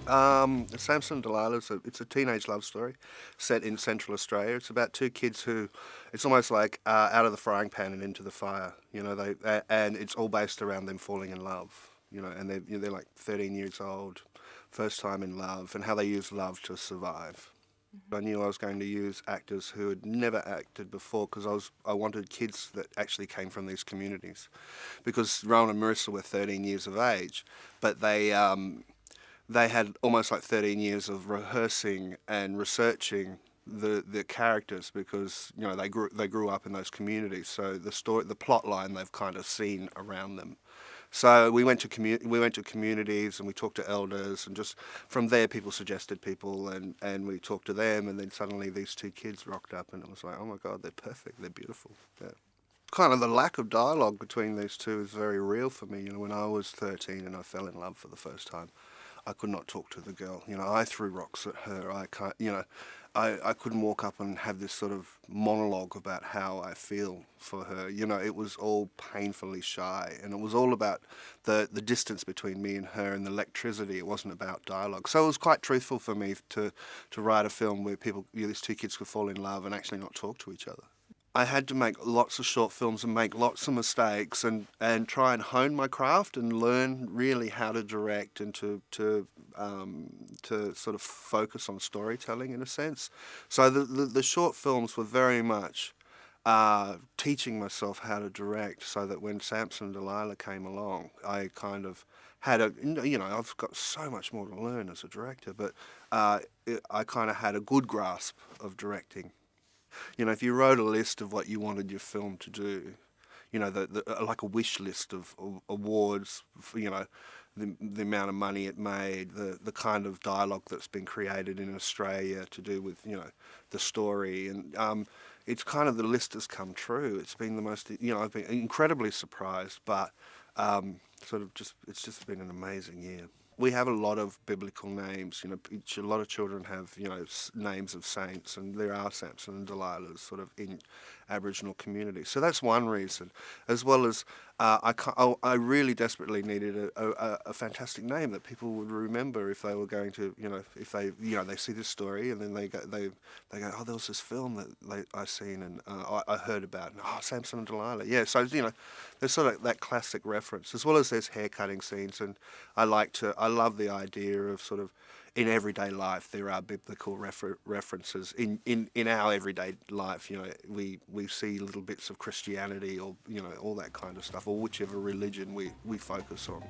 Samson and Delilah, it's a teenage love story set in Central Australia. It's about two kids who, it's almost like out of the frying pan and into the fire. And it's all based around them falling in love. And they're like 13 years old, first time in love, and how they use love to survive. I knew I was going to use actors who had never acted before because I wanted kids that actually came from these communities, because Rowan and Marissa were 13 years of age, but they had almost like 13 years of rehearsing and researching the characters, because they grew up in those communities, so the plot line they've kind of seen around them. So we went to communities and we talked to elders, and just from there people suggested people, and we talked to them, and then suddenly these two kids rocked up and it was like, oh my god, they're perfect, they're beautiful. Yeah. Kind of the lack of dialogue between these two is very real for me. When I was 13 and I fell in love for the first time, I could not talk to the girl. I threw rocks at her. I can't. I couldn't walk up and have this sort of monologue about how I feel for her. It was all painfully shy, and it was all about the distance between me and her and the electricity. It wasn't about dialogue. So it was quite truthful for me to write a film where these two kids could fall in love and actually not talk to each other. I had to make lots of short films and make lots of mistakes, and try and hone my craft and learn really how to direct and to sort of focus on storytelling in a sense. So the short films were very much teaching myself how to direct, so that when Samson and Delilah came along, I kind of had I've got so much more to learn as a director, but I kind of had a good grasp of directing. If you wrote a list of what you wanted your film to do, like a wish list of awards, the amount of money it made, the kind of dialogue that's been created in Australia to do with, the story, and it's kind of, the list has come true. It's been the most, I've been incredibly surprised, but it's just been an amazing year. We have a lot of biblical names. A lot of children have, names of saints, and there are Samson and Delilahs sort of in Aboriginal communities. So that's one reason, as well as I really desperately needed a fantastic name that people would remember if they were going to, if they see this story and then they go, oh, there was this film that I seen and I heard about, and, oh, Samson and Delilah. Yeah, so there's sort of that classic reference, as well as there's hair cutting scenes, and I love the idea of sort of, in everyday life there are biblical references in our everyday life. We see little bits of Christianity, or all that kind of stuff, or whichever religion we focus on.